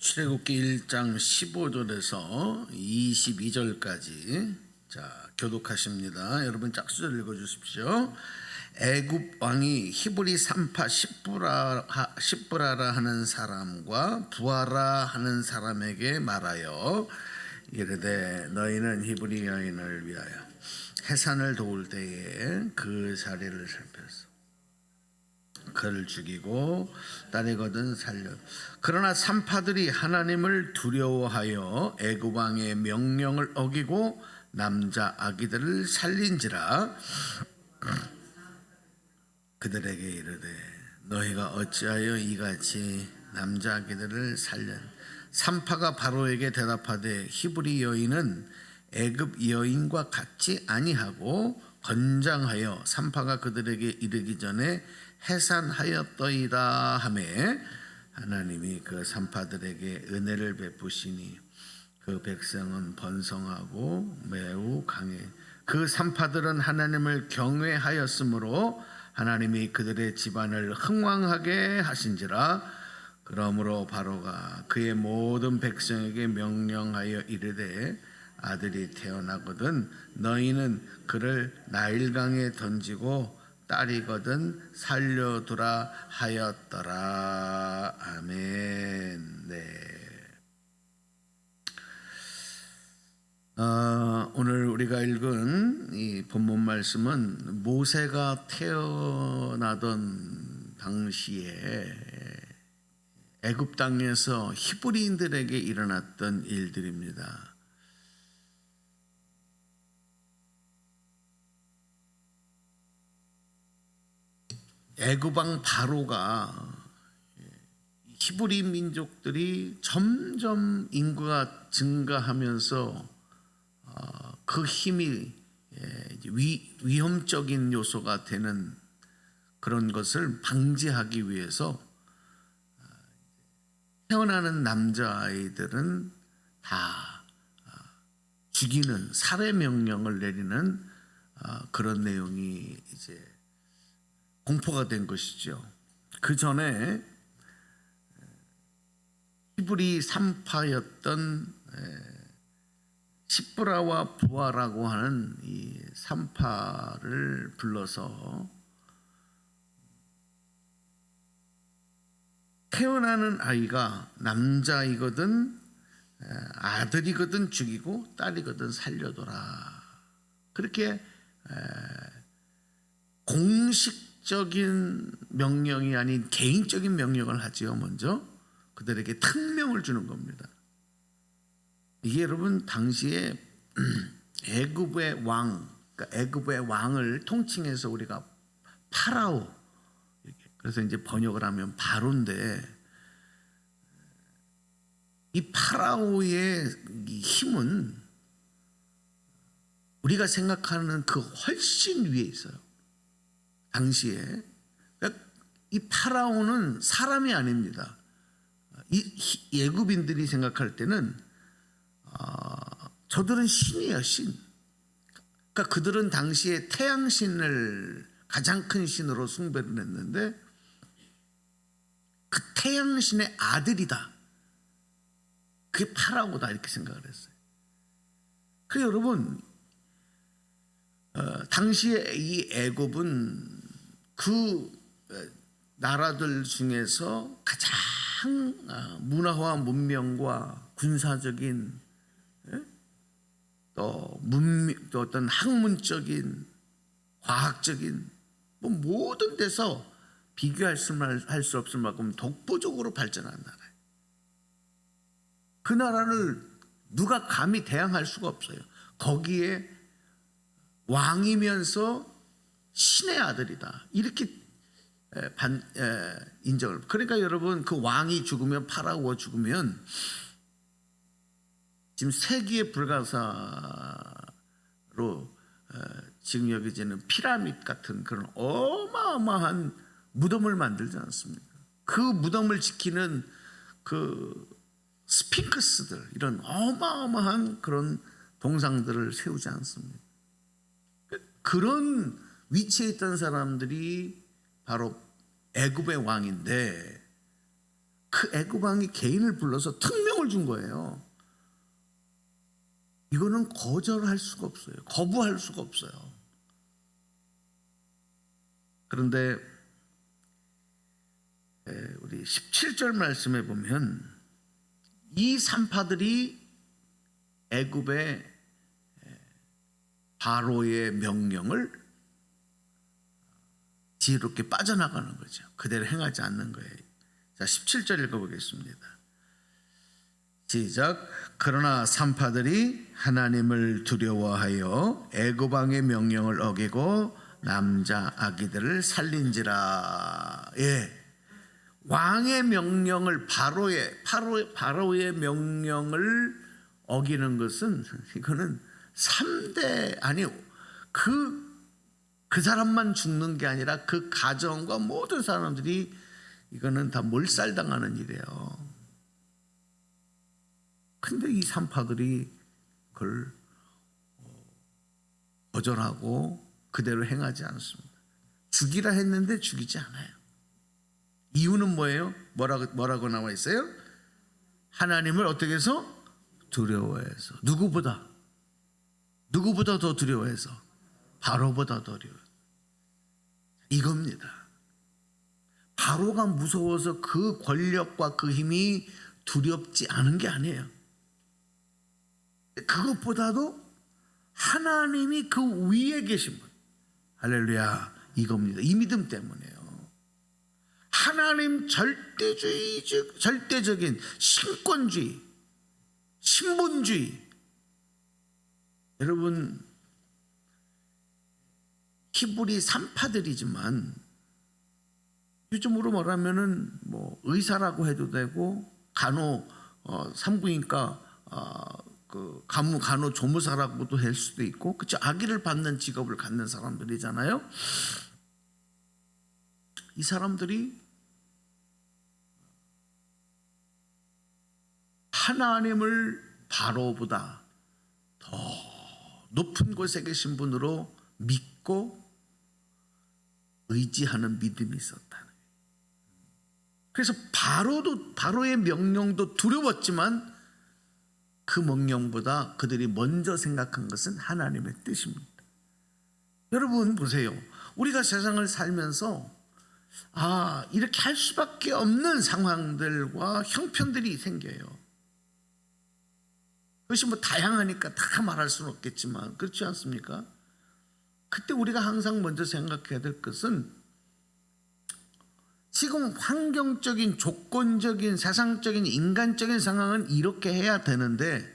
출애굽기 1장 15절에서 22절까지 교독하십니다. 여러분 짝수절 읽어주십시오. 애굽 왕이 히브리 산파 십브라라 하는 사람과 부하라 하는 사람에게 말하여 이르되 너희는 히브리 여인을 위하여 해산을 도울 때에 그 자리를 살펴서 그를 죽이고 딸이거든 살려. 그러나 산파들이 하나님을 두려워하여 애굽 왕의 명령을 어기고 남자 아기들을 살린지라. 그들에게 이르되 너희가 어찌하여 이같이 남자 아기들을 살렸? 산파가 바로에게 대답하되 히브리 여인은 애굽 여인과 같지 아니하고 건장하여 산파가 그들에게 이르기 전에 해산하였더이다 하매 하나님이 그 산파들에게 은혜를 베푸시니 그 백성은 번성하고 매우 강해. 그 산파들은 하나님을 경외하였으므로 하나님이 그들의 집안을 흥왕하게 하신지라. 그러므로 바로가 그의 모든 백성에게 명령하여 이르되 아들이 태어나거든 너희는 그를 나일강에 던지고 딸이거든 살려두라 하였더라. 아멘. 오늘 우리가 읽은 이 본문 말씀은 모세가 태어나던 당시에 애굽 땅에서 히브리인들에게 일어났던 일들입니다. 애굽 왕 바로가 히브리 민족들이 점점 인구가 증가하면서 그 힘이 위험적인 요소가 되는 그런 것을 방지하기 위해서 태어나는 남자아이들은 다 죽이는 살해 명령을 내리는 그런 내용이 이제 공포가 된 것이죠. 그 전에 히브리 산파였던 십브라와 부하라고 하는 이 산파를 불러서 태어나는 아이가 남자이거든 아들이거든 죽이고 딸이거든 살려둬라. 그렇게 공식적인 명령이 아닌 개인적인 명령을 하지요. 먼저 그들에게 특명을 주는 겁니다. 이게 여러분 당시에 애굽의 왕, 그러니까 애굽의 왕을 통칭해서 우리가 파라오, 그래서 이제 번역을 하면 바로인데 이 파라오의 힘은 우리가 생각하는 그 훨씬 위에 있어요. 당시에 그러니까 이 파라오는 사람이 아닙니다. 이 애굽인들이 생각할 때는 저들은 신이에요, 신. 그러니까 그들은 당시에 태양신을 가장 큰 신으로 숭배를 했는데 그 태양신의 아들이다. 그게 파라오다 이렇게 생각을 했어요. 그래서 여러분 당시에 이 애굽은 그 나라들 중에서 가장 문화와 문명과 군사적인 또 어떤 학문적인 과학적인 모든 데서 비교할 수 없을 만큼 독보적으로 발전한 나라예요. 그 나라를 누가 감히 대항할 수가 없어요. 거기에 왕이면서 신의 아들이다 이렇게 인정을. 그러니까 여러분 그 왕이 죽으면 파라오가 죽으면 지금 세기의 불가사로 지금 여기지는 피라미드 같은 그런 어마어마한 무덤을 만들지 않습니까? 그 무덤을 지키는 그 스핑크스들 이런 어마어마한 그런 동상들을 세우지 않습니다. 그런 위치에 있던 사람들이 바로 애굽의 왕인데 그 그 애굽 왕이 개인을 불러서 특명을 준 거예요. 이거는 거절할 수가 없어요. 거부할 수가 없어요. 그런데 우리 17절 말씀에 보면 이 산파들이 애굽의 바로의 명령을 지혜롭게 빠져나가는 거죠. 그대로 행하지 않는 거예요. 자, 17절 읽어보겠습니다. 시작. 그러나 산파들이 하나님을 두려워하여 애굽 왕의 명령을 어기고 남자 아기들을 살린지라. 예, 왕의 명령을 바로의 명령을 어기는 것은 이거는 3대 아니 그 사람만 죽는 게 아니라 그 가정과 모든 사람들이 이거는 다 몰살당하는 일이에요. 근데 이 산파들이 그걸 거절하고 그대로 행하지 않습니다. 죽이라 했는데 죽이지 않아요. 이유는 뭐예요? 뭐라고 나와 있어요? 하나님을 어떻게 해서? 두려워해서. 누구보다 더 두려워해서. 바로보다 더 두려워해서. 이겁니다. 바로가 무서워서 그 권력과 그 힘이 두렵지 않은 게 아니에요. 그것보다도 하나님이 그 위에 계신 분. 할렐루야. 이겁니다. 이 믿음 때문에요. 하나님 절대적인 신권주의, 신본주의. 여러분, 히브리 산파들이지만 요즘으로 말하면은 뭐 의사라고 해도 되고 산부인과 그 간호조무사라고도 할 수도 있고, 그렇죠? 아기를 받는 직업을 갖는 사람들이잖아요. 이 사람들이 하나님을 바로보다 더 높은 곳에 계신 분으로 믿고 의지하는 믿음이 있었다. 그래서 바로의 명령도 두려웠지만 그 명령보다 그들이 먼저 생각한 것은 하나님의 뜻입니다. 여러분 보세요. 우리가 세상을 살면서 이렇게 할 수밖에 없는 상황들과 형편들이 생겨요. 그것이 뭐 다양하니까 다 말할 수는 없겠지만 그렇지 않습니까? 그때 우리가 항상 먼저 생각해야 될 것은 지금 환경적인, 조건적인, 세상적인, 인간적인 상황은 이렇게 해야 되는데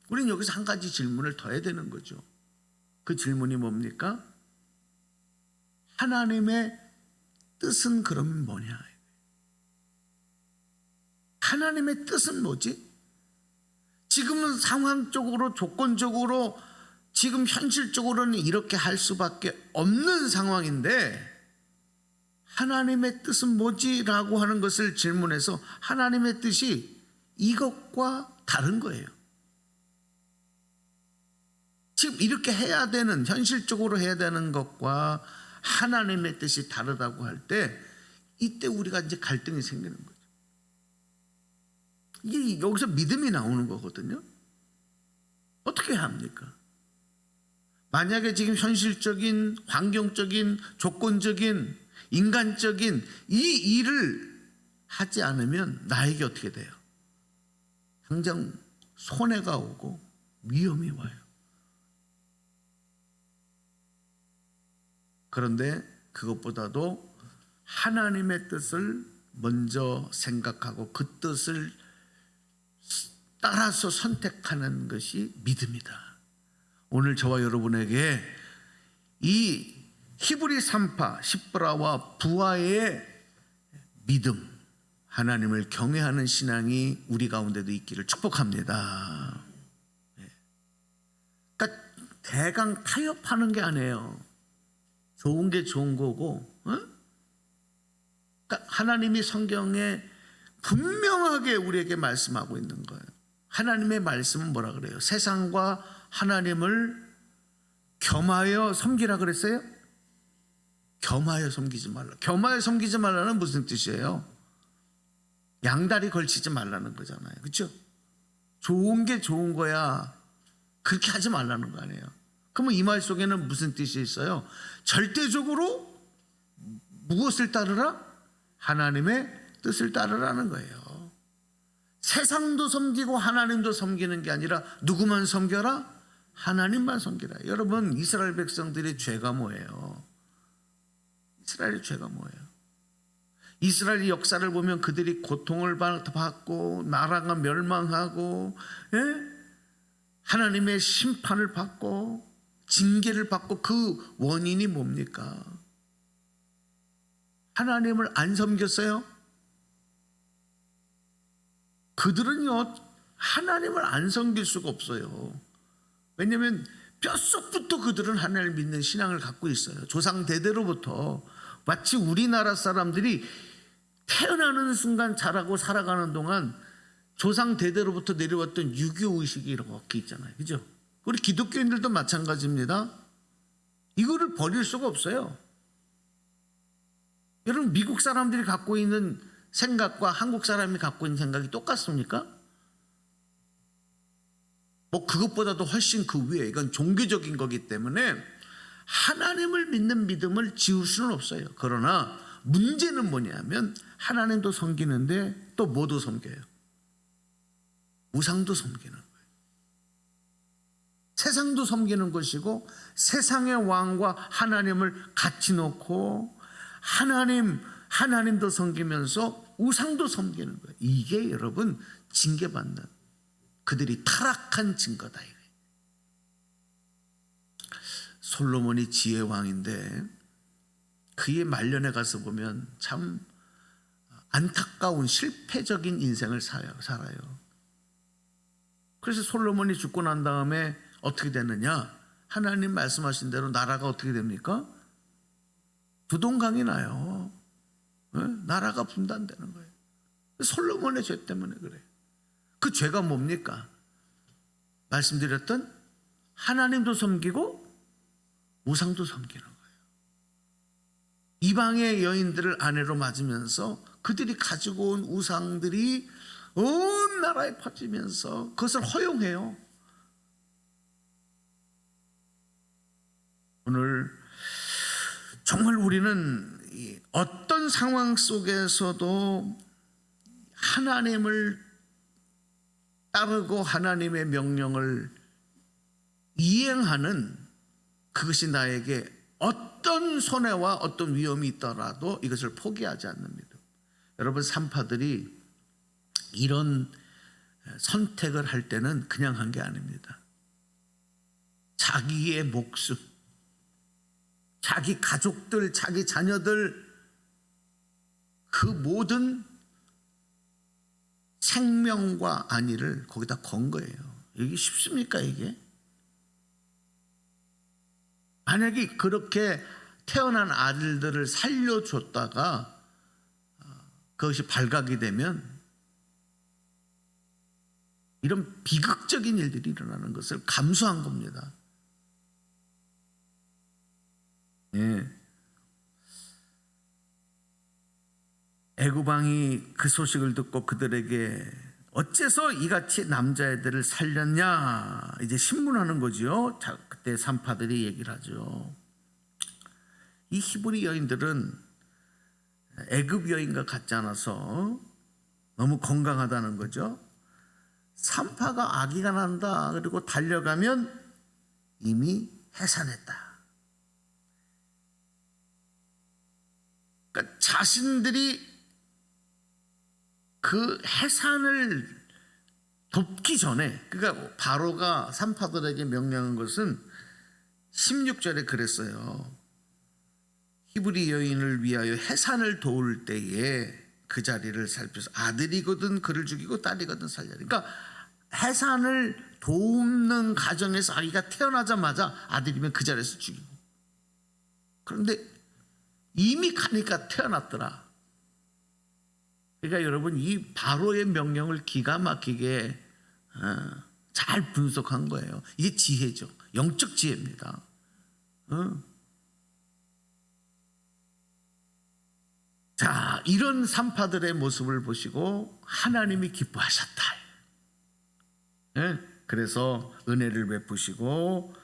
우리는 여기서 한 가지 질문을 더 해야 되는 거죠. 그 질문이 뭡니까? 하나님의 뜻은 그러면 뭐냐? 하나님의 뜻은 뭐지? 지금은 상황적으로, 조건적으로, 지금 현실적으로는 이렇게 할 수밖에 없는 상황인데 하나님의 뜻은 뭐지? 라고 하는 것을 질문해서 하나님의 뜻이 이것과 다른 거예요. 지금 이렇게 해야 되는, 현실적으로 해야 되는 것과 하나님의 뜻이 다르다고 할 때 이때 우리가 이제 갈등이 생기는 거죠. 이게 여기서 믿음이 나오는 거거든요. 어떻게 해야 합니까? 만약에 지금 현실적인, 환경적인, 조건적인, 인간적인 이 일을 하지 않으면 나에게 어떻게 돼요? 당장 손해가 오고 위험이 와요. 그런데 그것보다도 하나님의 뜻을 먼저 생각하고 그 뜻을 따라서 선택하는 것이 믿음이다. 오늘 저와 여러분에게 이 히브리 산파 십브라와 부하의 믿음, 하나님을 경외하는 신앙이 우리 가운데도 있기를 축복합니다. 그러니까 대강 타협하는 게 아니에요. 좋은 게 좋은 거고, 그러니까 하나님이 성경에 분명하게 우리에게 말씀하고 있는 거예요. 하나님의 말씀은 뭐라 그래요? 세상과 하나님을 겸하여 섬기라 그랬어요? 겸하여 섬기지 말라. 겸하여 섬기지 말라는 무슨 뜻이에요? 양다리 걸치지 말라는 거잖아요. 그렇죠? 좋은 게 좋은 거야. 그렇게 하지 말라는 거 아니에요. 그러면 이 말 속에는 무슨 뜻이 있어요? 절대적으로 무엇을 따르라? 하나님의 뜻을 따르라는 거예요. 세상도 섬기고 하나님도 섬기는 게 아니라 누구만 섬겨라? 하나님만 섬기라. 여러분, 이스라엘 백성들의 죄가 뭐예요? 이스라엘의 죄가 뭐예요? 이스라엘의 역사를 보면 그들이 고통을 받고 나라가 멸망하고, 예? 하나님의 심판을 받고 징계를 받고 그 원인이 뭡니까? 하나님을 안 섬겼어요? 그들은요, 하나님을 안 섬길 수가 없어요. 왜냐하면 뼛속부터 그들은 하나님을 믿는 신앙을 갖고 있어요. 조상 대대로부터. 마치 우리나라 사람들이 태어나는 순간 자라고 살아가는 동안 조상 대대로부터 내려왔던 유교 의식이 이렇게 있잖아요. 그죠? 우리 기독교인들도 마찬가지입니다. 이거를 버릴 수가 없어요. 여러분, 미국 사람들이 갖고 있는 생각과 한국 사람이 갖고 있는 생각이 똑같습니까? 뭐 그것보다도 훨씬 그 위에, 이건 종교적인 거기 때문에 하나님을 믿는 믿음을 지울 수는 없어요. 그러나 문제는 뭐냐면 하나님도 섬기는데 또 뭐도 섬겨요? 우상도 섬기는 거예요. 세상도 섬기는 것이고 세상의 왕과 하나님을 같이 놓고 하나님도 섬기면서 우상도 섬기는 거예요. 이게 여러분 징계받는, 그들이 타락한 증거다. 솔로몬이 지혜왕인데 그의 말년에 가서 보면 참 안타까운 실패적인 인생을 살아요. 그래서 솔로몬이 죽고 난 다음에 어떻게 됐느냐? 하나님 말씀하신 대로 나라가 어떻게 됩니까? 두동강이 나요. 나라가 분단되는 거예요. 솔로몬의 죄 때문에 그래요. 그 죄가 뭡니까? 말씀드렸던 하나님도 섬기고 우상도 섬기는 거예요. 이방의 여인들을 아내로 맞으면서 그들이 가지고 온 우상들이 온 나라에 퍼지면서 그것을 허용해요. 오늘 정말 우리는 어떤 상황 속에서도 하나님을 따르고 하나님의 명령을 이행하는, 그것이 나에게 어떤 손해와 어떤 위험이 있더라도 이것을 포기하지 않습니다. 여러분, 산파들이 이런 선택을 할 때는 그냥 한 게 아닙니다. 자기의 목숨, 자기 가족들, 자기 자녀들, 그 모든 생명과 안위를 거기다 건 거예요. 이게 쉽습니까, 이게? 만약에 그렇게 태어난 아들들을 살려줬다가 그것이 발각이 되면 이런 비극적인 일들이 일어나는 것을 감수한 겁니다. 예. 애굽 왕이 그 소식을 듣고 그들에게 어째서 이같이 남자애들을 살렸냐, 이제 신문하는 거죠. 자, 그때 산파들이 얘기를 하죠. 이 히브리 여인들은 애굽 여인과 같지 않아서 너무 건강하다는 거죠. 산파가 아기가 난다, 그리고 달려가면 이미 해산했다. 그러니까 자신들이 그 해산을 돕기 전에, 그러니까 바로가 산파들에게 명령한 것은 16절에 그랬어요. 히브리 여인을 위하여 해산을 도울 때에 그 자리를 살펴서 아들이거든 그를 죽이고 딸이거든 살려라. 그러니까 해산을 돕는 가정에서 아기가 태어나자마자 아들이면 그 자리에서 죽이고, 그런데 이미 가니까 태어났더라. 그러니까 여러분, 이 바로의 명령을 기가 막히게 잘 분석한 거예요. 이게 지혜죠. 영적 지혜입니다. 자, 이런 산파들의 모습을 보시고 하나님이 기뻐하셨다. 예? 그래서 은혜를 베푸시고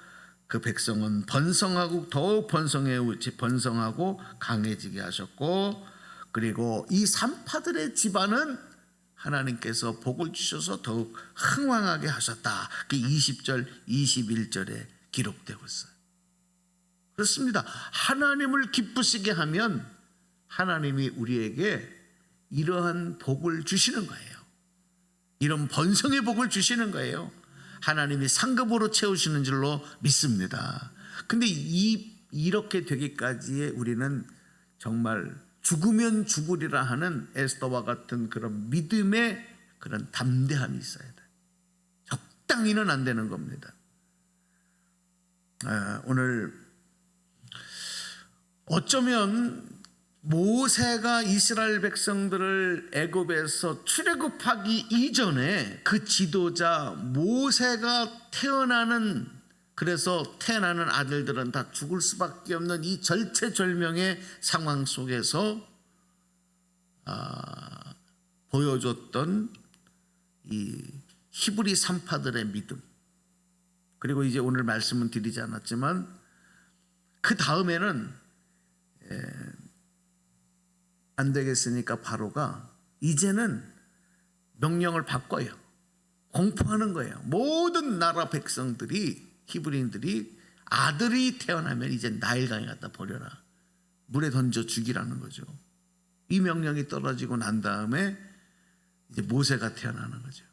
그 백성은 번성하고 더욱 번성하고 강해지게 하셨고, 그리고 이 산파들의 집안은 하나님께서 복을 주셔서 더욱 흥왕하게 하셨다. 그 20절 21절에 기록되고 있어요. 그렇습니다. 하나님을 기쁘시게 하면 하나님이 우리에게 이러한 복을 주시는 거예요. 이런 번성의 복을 주시는 거예요. 하나님이 상급으로 채우시는 줄로 믿습니다. 근데 이렇게 되기까지에 우리는 정말 죽으면 죽으리라 하는 에스더와 같은 그런 믿음의 그런 담대함이 있어야 돼요. 적당히는 안 되는 겁니다. 오늘 어쩌면 모세가 이스라엘 백성들을 애굽에서 출애굽하기 이전에 그 지도자 모세가 그래서 태어나는 아들들은 다 죽을 수밖에 없는 이 절체절명의 상황 속에서 보여줬던 이 히브리 산파들의 믿음, 그리고 이제 오늘 말씀은 드리지 않았지만 그 다음에는 안 되겠으니까 바로가 이제는 명령을 바꿔요. 공포하는 거예요. 모든 나라 백성들이, 히브리인들이 아들이 태어나면 이제 나일강에 갖다 버려라, 물에 던져 죽이라는 거죠. 이 명령이 떨어지고 난 다음에 이제 모세가 태어나는 거죠.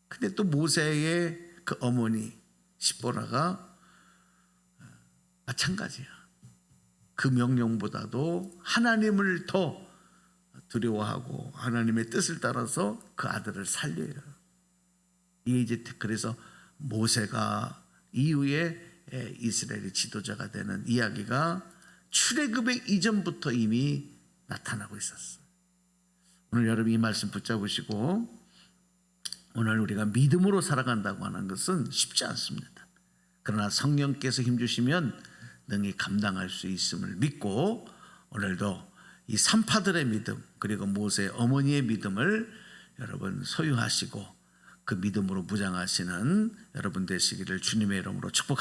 근데 또 모세의 그 어머니 시보라가 마찬가지야. 그 명령보다도 하나님을 더 두려워하고 하나님의 뜻을 따라서 그 아들을 살려요. 이게 이제 그래서 모세가 이후에 이스라엘의 지도자가 되는 이야기가 출애굽의 이전부터 이미 나타나고 있었어요. 오늘 여러분 이 말씀 붙잡으시고, 오늘 우리가 믿음으로 살아간다고 하는 것은 쉽지 않습니다. 그러나 성령께서 힘주시면 능히 감당할 수 있음을 믿고, 오늘도 이 산파들의 믿음 그리고 모세의 어머니의 믿음을 여러분 소유하시고 그 믿음으로 무장하시는 여러분 되시기를 주님의 이름으로 축복합니다.